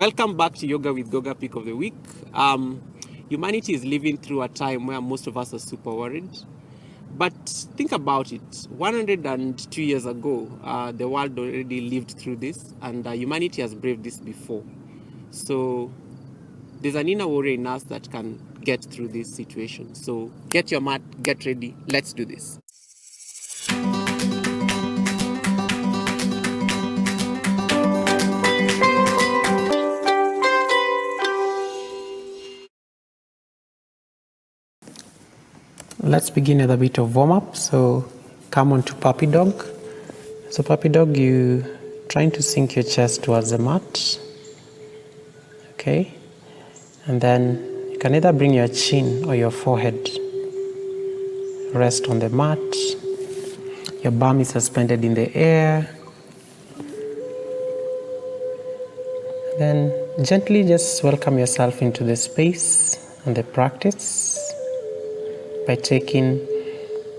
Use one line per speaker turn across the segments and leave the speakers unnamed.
Welcome back to Yoga with Goga Pick of the Week. Humanity is living through a time where most of us are super worried. But think about it. 102 years ago, the world already lived through this, and humanity has braved this before. So there's an inner warrior in us that can get through this situation. So get your mat, get ready. Let's do this. Let's begin with a bit of warm-up. So come on to puppy dog. So puppy dog, you trying to sink your chest towards the mat. Okay. And then you can either bring your chin or your forehead. Rest on the mat. Your bum is suspended in the air. Then gently just welcome yourself into the space and the practice by taking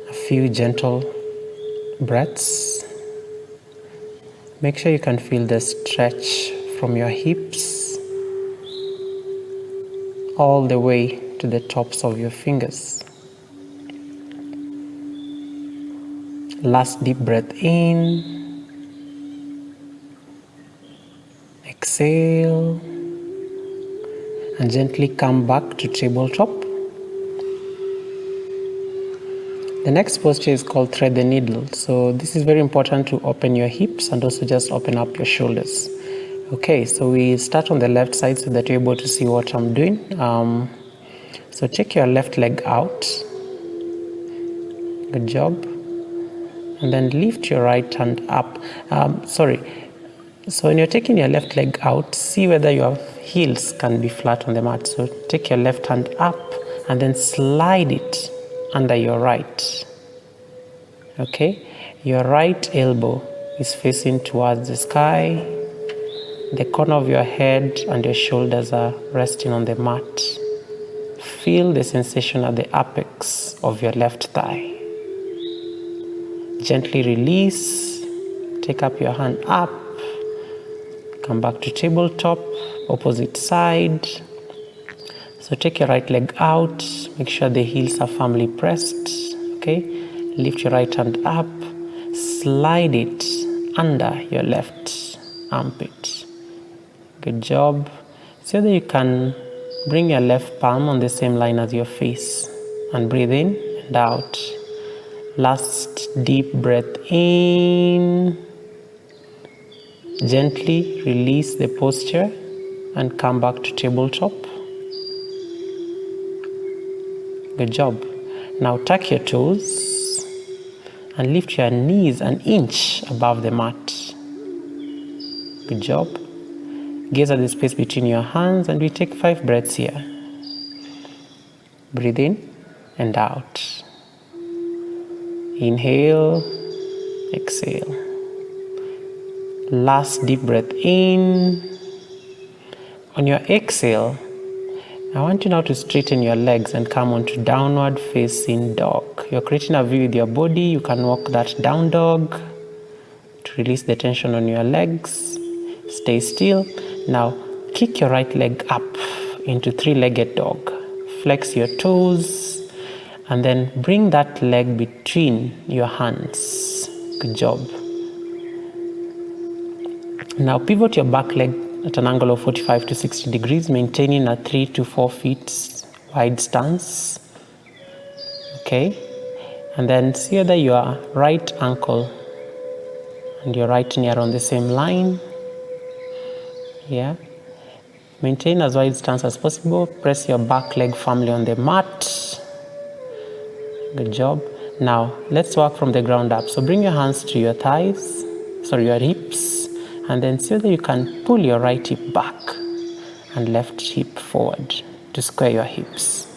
a few gentle breaths. Make sure you can feel the stretch from your hips all the way to the tops of your fingers. Last deep breath in. Exhale. And gently come back to tabletop. The next posture is called thread the needle. So this is very important to open your hips and also just open up your shoulders. Okay, so we start on the left side so that you're able to see what I'm doing. So take your left leg out. Good job. And then lift your right hand up. So when you're taking your left leg out, see whether your heels can be flat on the mat. So take your left hand up and then slide it under your right. Okay, your right elbow is facing towards the sky. The corner of your head and your shoulders are resting on the mat. Feel the sensation at the apex of your left thigh. Gently release. Take up your hand up. Come back to tabletop, opposite side. So take your right leg out. Make sure the heels are firmly pressed. Okay, lift your right hand up. Slide it under your left armpit. Good job. So that you can bring your left palm on the same line as your face and breathe in and out. Last deep breath in. Gently release the posture and come back to tabletop. Good job. Now tuck your toes and lift your knees an inch above the mat. Good job. Gaze at the space between your hands and we take 5 breaths here. Breathe in and out. Inhale, exhale. Last deep breath in. On your exhale, I want you now to straighten your legs and come onto downward facing dog. You're creating a V with your body. You can walk that down dog to release the tension on your legs. Stay still. Now kick your right leg up into 3-legged dog. Flex your toes and then bring that leg between your hands. Good job. Now pivot your back leg at an angle of 45 to 60 degrees, maintaining a 3 to 4 feet wide stance. Okay, and then see whether your right ankle and your right knee are on the same line. Yeah, maintain as wide stance as possible. Press your back leg firmly on the mat. Good job. Now let's work from the ground up. So bring your hands to your thighs, your hips. And then see that you can pull your right hip back and left hip forward to square your hips.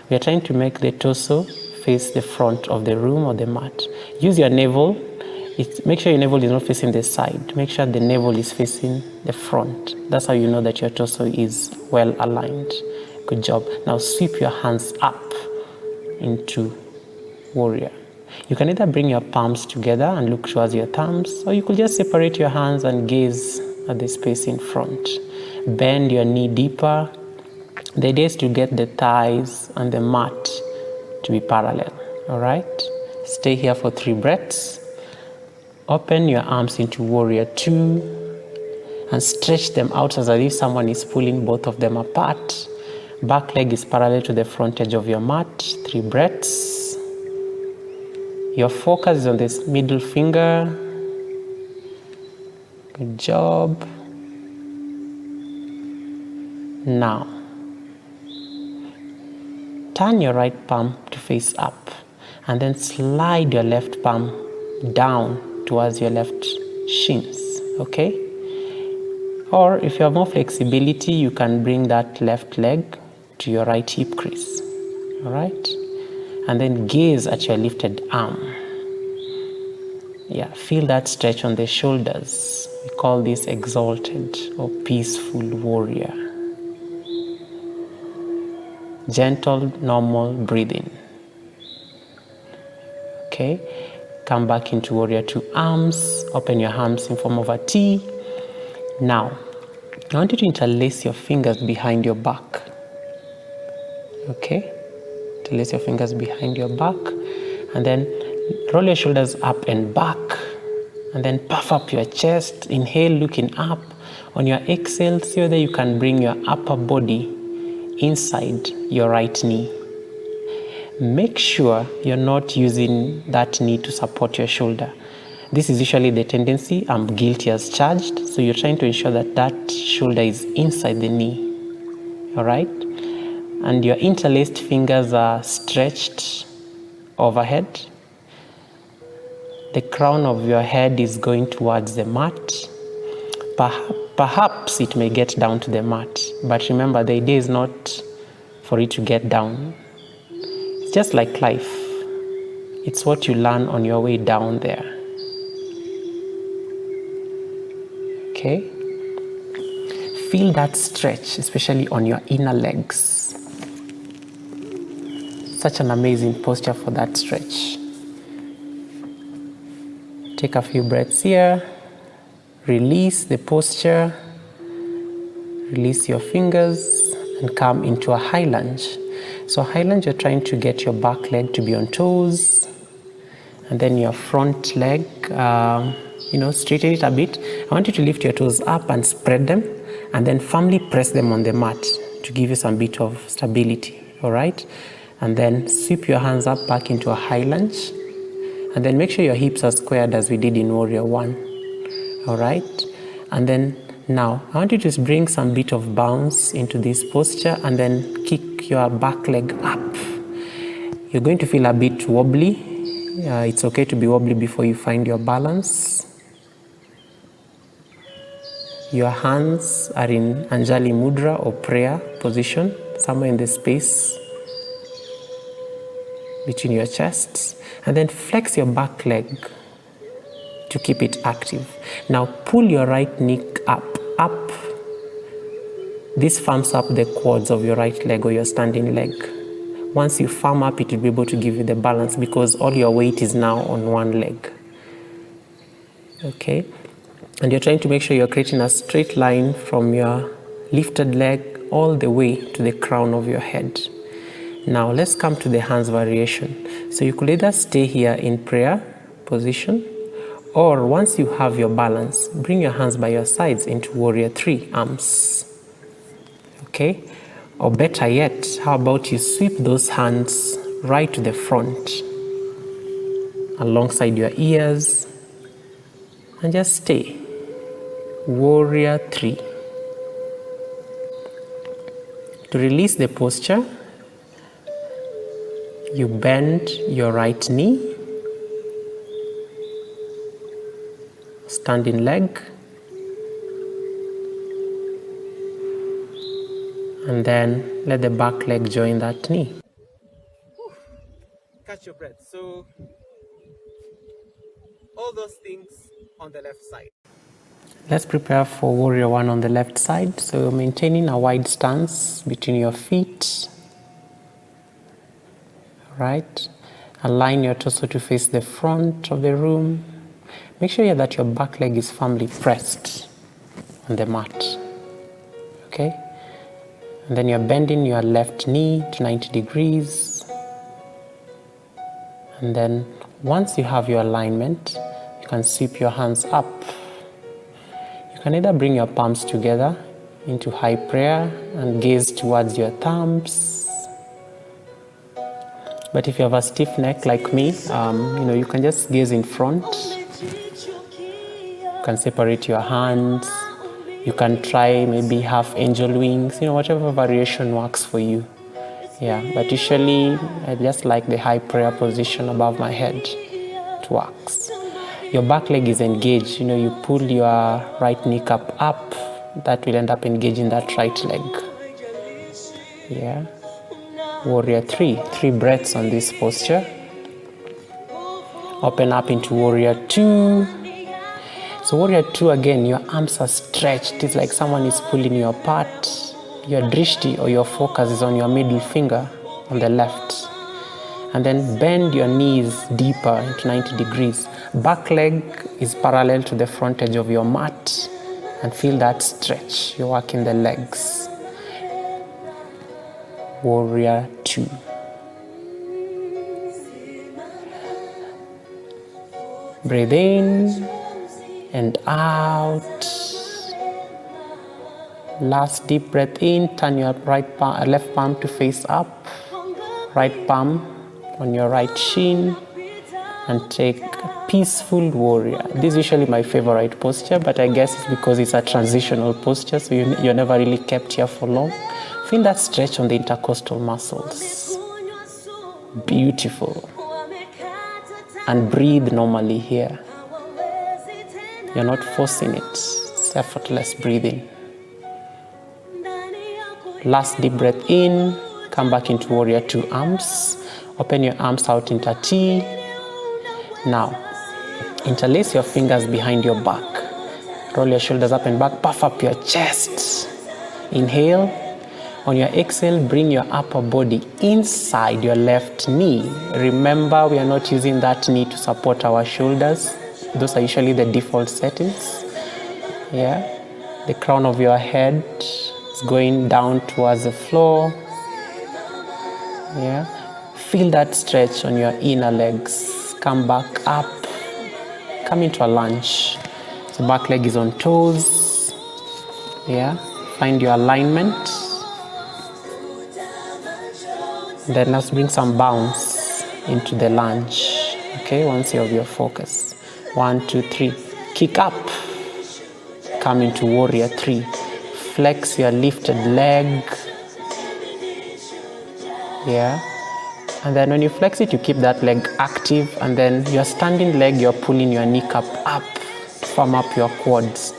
We are trying to make the torso face the front of the room or the mat. Use your navel. Make sure your navel is not facing the side. Make sure the navel is facing the front. That's how you know that your torso is well aligned. Good job. Now sweep your hands up into warrior. You can either bring your palms together and look towards your thumbs, or you could just separate your hands and gaze at the space in front. Bend your knee deeper. The idea is to get the thighs and the mat to be parallel. All right? Stay here for 3 breaths. Open your arms into warrior 2 and stretch them out as if someone is pulling both of them apart. Back leg is parallel to the front edge of your mat. 3 breaths. Your focus is on this middle finger. Good job. Now, turn your right palm to face up and then slide your left palm down towards your left shins, okay? Or if you have more flexibility, you can bring that left leg to your right hip crease, all right? And then gaze at your lifted arm. Yeah, feel that stretch on the shoulders. We call this exalted or peaceful warrior. Gentle, normal breathing. Okay, come back into warrior 2 arms. Open your arms in form of a T. Now, I want you to interlace your fingers behind your back. Okay, interlace your fingers behind your back, and then roll your shoulders up and back, and then puff up your chest. Inhale, looking up. On your exhale, see whether you can bring your upper body inside your right knee. Make sure you're not using that knee to support your shoulder. This is usually the tendency. I'm guilty as charged. So you're trying to ensure that that shoulder is inside the knee. All right? And your interlaced fingers are stretched overhead. The crown of your head is going towards the mat. Perhaps it may get down to the mat, but remember, the idea is not for it to get down. It's just like life. It's what you learn on your way down there. Okay? Feel that stretch, especially on your inner legs. Such an amazing posture for that stretch. Take a few breaths here. Release the posture, release your fingers, and come into a high lunge. So high lunge, you're trying to get your back leg to be on toes, and then your front leg, straighten it a bit. I want you to lift your toes up and spread them, and then firmly press them on the mat to give you some bit of stability, all right? And then sweep your hands up back into a high lunge, and then make sure your hips are squared as we did in Warrior 1. All right, and then now I want you to just bring some bit of bounce into this posture and then kick your back leg up. You're going to feel a bit wobbly. It's okay to be wobbly before you find your balance. Your hands are in Anjali Mudra or prayer position, somewhere in the space between your chests, and then flex your back leg to keep it active. Now pull your right knee up. This firms up the quads of your right leg or your standing leg. Once you firm up, it will be able to give you the balance because all your weight is now on one leg. Okay? And you're trying to make sure you're creating a straight line from your lifted leg all the way to the crown of your head. Now let's come to the hands variation. So you could either stay here in prayer position, or once you have your balance, bring your hands by your sides into Warrior 3 arms. Okay? Or better yet, how about you sweep those hands right to the front, alongside your ears, and just stay. Warrior 3. To release the posture, you bend your right knee, standing leg, and then let the back leg join that knee.
Catch your breath. So all those things on the left side.
Let's prepare for Warrior 1 on the left side. So maintaining a wide stance between your feet. Right? Align your torso to face the front of the room. Make sure that your back leg is firmly pressed on the mat. okay? And then you're bending your left knee to 90 degrees. And then once you have your alignment, you can sweep your hands up. You can either bring your palms together into high prayer and gaze towards your thumbs. But if you have a stiff neck like me, you can just gaze in front. You can separate your hands. You can try maybe half angel wings, whatever variation works for you. Yeah, but usually I just like the high prayer position above my head. It works. Your back leg is engaged. You pull your right kneecap up. That will end up engaging that right leg. Yeah. Warrior 3. 3 breaths on this posture. Open up into Warrior 2. So Warrior 2, again, your arms are stretched. It's like someone is pulling you apart. Your drishti or your focus is on your middle finger on the left. And then bend your knees deeper into 90 degrees. Back leg is parallel to the front edge of your mat. And feel that stretch. You're working the legs. Warrior 2. Breathe in and out. Last deep breath in. Turn your left palm to face up. Right palm on your right shin. And take a peaceful warrior. This is usually my favorite posture, but I guess it's because it's a transitional posture, so you're never really kept here for long. Feel that stretch on the intercostal muscles. Beautiful. And breathe normally here. You're not forcing it. It's effortless breathing. Last deep breath in. Come back into Warrior 2 arms. Open your arms out into T. Now, interlace your fingers behind your back. Roll your shoulders up and back. Puff up your chest. Inhale. On your exhale, bring your upper body inside your left knee. Remember, we are not using that knee to support our shoulders. Those are usually the default settings. Yeah. The crown of your head is going down towards the floor. Yeah. Feel that stretch on your inner legs. Come back up. Come into a lunge. So back leg is on toes. Yeah. Find your alignment. Then let's bring some bounce into the lunge. Okay, once you have your focus. 1, 2, 3. Kick up. Come into Warrior 3. Flex your lifted leg. Yeah. And then when you flex it, you keep that leg active. And then your standing leg, you're pulling your kneecap up to firm up your quads.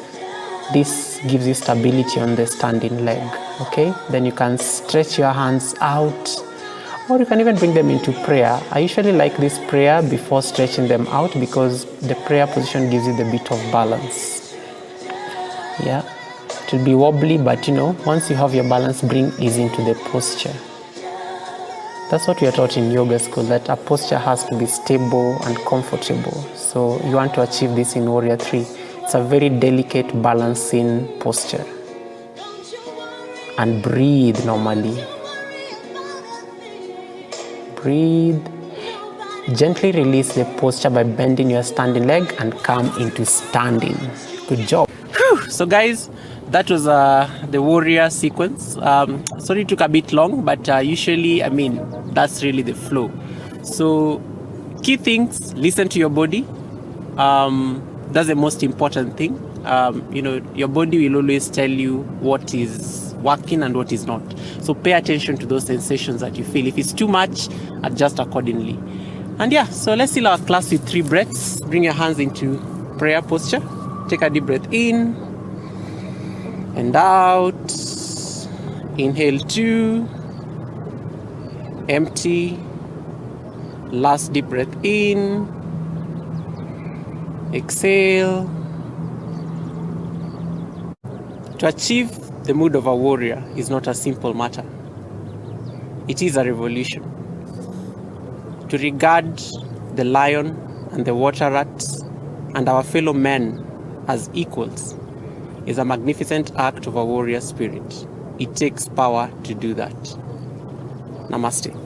This gives you stability on the standing leg. Okay. Then you can stretch your hands out. Or you can even bring them into prayer. I usually like this prayer before stretching them out because the prayer position gives you the bit of balance. Yeah. It will be wobbly, but once you have your balance, bring ease into the posture. That's what we are taught in yoga school, that a posture has to be stable and comfortable. So you want to achieve this in Warrior 3. It's a very delicate balancing posture. And breathe normally. Breathe. Gently release the posture by bending your standing leg and come into standing. Good job. So guys, that was the warrior sequence. Sorry it took a bit long, but usually, that's really the flow. So key things, listen to your body. That's the most important thing. Your body will always tell you what is working and what is not. So pay attention to those sensations that you feel. If it's too much, adjust accordingly. And yeah, so let's seal our class with 3 breaths. Bring your hands into prayer posture. Take a deep breath in and out. Inhale 2. Empty. Last deep breath in. Exhale. To achieve the mood of a warrior is not a simple matter. It is a revolution. To regard the lion and the water rats and our fellow men as equals is a magnificent act of a warrior spirit. It takes power to do that. Namaste.